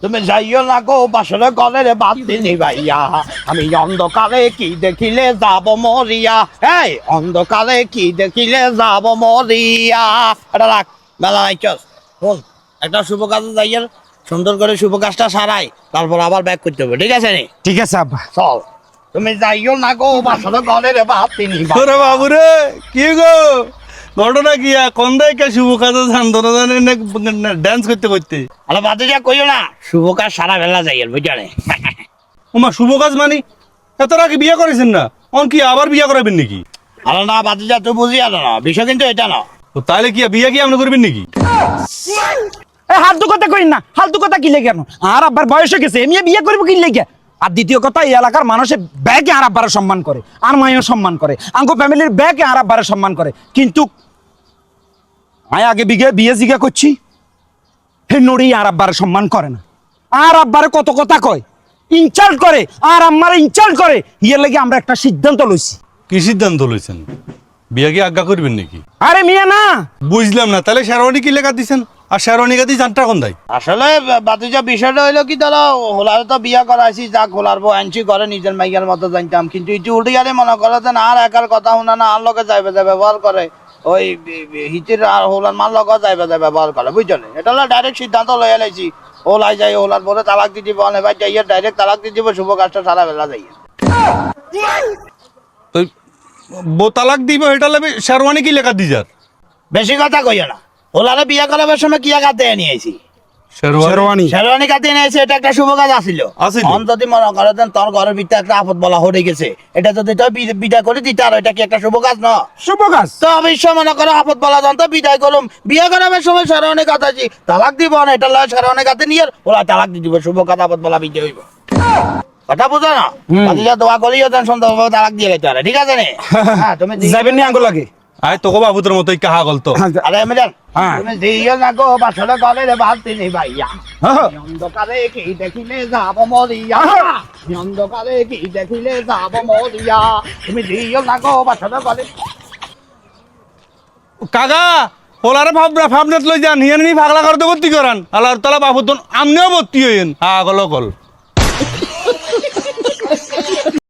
তুমি যাইও না গো বাসরে গলের বাতি নিবাইয়া, আমি অন্ধকারে কি দেখিলে যাব মরিয়া। এই অন্ধকারে কি দেখিলে যাব মরিয়া। এটা রাখ, মেলা রাইছস। শোন, একটা শুভ কাজে যাইয়ের, সুন্দর করে শুভ কাজটা সারাই, তারপর আবার ব্যাক করতে হবে, ঠিক আছে নি? ঠিক আছে আব্বা। চল, তুমি যাইও না গো বাসরে গলের বাতি নিবাইয়া। ওরে বাবু রে, কি গো ঘটনা কি? কোন দায়িকা শুভ কাজে ড্যান্স করতে করতে? আরে বাতি যা কইও না, শুভ কাজ সারা বেলা যাইয়ের, বুঝলে? ওমা শুভ কাজ মানে এত আগে বিয়ে করেছেন না, অন কি আবার বিয়ে করাবেন নাকি? আরে না বাতি যা, তুই বুঝি আলো না, বিষয় কিন্তু এটা না। তো তাহলে কি বিয়ে কি আপনি করবেন নাকি? হালতু কথা কইন না, হালতু কথা কি লেগে কেন? আর আব্বার বয়স হয়ে গেছে, এমনি বিয়ে করবো কি লেগে? আর দ্বিতীয় কথা, এই এলাকার মানুষের ব্যাগে আর আব্বারে সম্মান করে, আর মায়ের সম্মান করে, আঙ্কো ফ্যামিলির ব্যাগে আর আব্বারে সম্মান করে। কিন্তু আমি আগে বিয়ে জিগা করছি, হে নড়ি আর আব্বারে সম্মান করে না, আর আব্বারে কত কথা কয়, ইনসাল্ট করে, আর আম্মারে ইনসাল্ট করে। ইয়ের লাগে আমরা একটা সিদ্ধান্ত লইছি। কি সিদ্ধান্ত লইছেন? বিয়ে কি আজ্ঞা করবেন নাকি? আরে মিয়া না, বুঝলাম না, তাহলে শেরওয়ানি কি লেখা দিছেন? আর শেরওয়ানি গাদি জানটা কোন দায়? আসলে বাতিজা বিষয়টা হইলো কি, ধরো হোলারে তো বিয়া করাইছি, যা হোলার বউ আনছি করে নিজের মাইয়ার মতো জানতাম, কিন্তু ইটি উল্টে গেলে মনে করে যে আর একার কথা শুনে না, আর লোকে যাইবে যা ব্যবহার করে, ওই হিচির আর হোলার মার লোক যাইবে যা ব্যবহার করে, বুঝলি? এটা হলো ডাইরেক্ট সিদ্ধান্ত লইয়া লাইছি। হোলাই যাই, হোলার পরে তালাক দিয়ে দিব, এবার যাইয়া ডাইরেক্ট তালাক দিয়ে দিব, শুভ কাজটা সারা বেলা যাইয়া। তো বউ তালাক দিব, এটা লাগবে শেরওয়ানি কি লেখা দিজার? বেশি কথা কইও না, হোলারে বিয়া করাবার সময় কি কাতে নিয়েছি, শেরওয়ানি শেরওয়ানি কাতে নিয়েছে, এটা একটা শুভ কাজ আছিল। আছিল। অন যদি মনে করে দেন তোর ঘরের ভিতরে একটা আপদ বলা হয়ে গেছে, এটা যদি তুই বিদায় করে দিতে, আর এটা কি একটা শুভ কাজ না? শুভ কাজ। তো অবশ্যই মনে করো আপদ বলা যান তো বিদায় করুম, বিয়ে করাবার সময় শেরওয়ানি কাটাছি, তালাক দিব না, এটা লয় শেরওয়ানি কাতে নিয়ে ওরা তালাক দিয়ে দিব, শুভ কাজ আপদ বলা বিদায় হইব। কথা বুঝো না? বাকিটা দোয়া করিও দেন, সুন্দরভাবে তালাক দিয়ে গেছে, ঠিক আছে নি? হ্যাঁ, তুমি যাবেন নি আঙ্গুল লাগে? আয় তোকে বাবুদের মতো কাহা গল্প। আরে এমন হ্যাঁ। তুমি দিও না গো বাসরে গলের বাতি নিবাইয়া, হ্যাঁ। অন্ধকারে কি দেখিলে যাব মরিয়া, অন্ধকারে কি দেখিলে যাব মরিয়া, তুমি দিও না গো বাসরে গলে। কাকা হোলারে ভাবনাত লই যান, হিয়ান নি পাগলা করতে ভর্তি করান, আল্লাহর তালা বাবুতন আমনেও ভর্তি হইন। হা গল গল।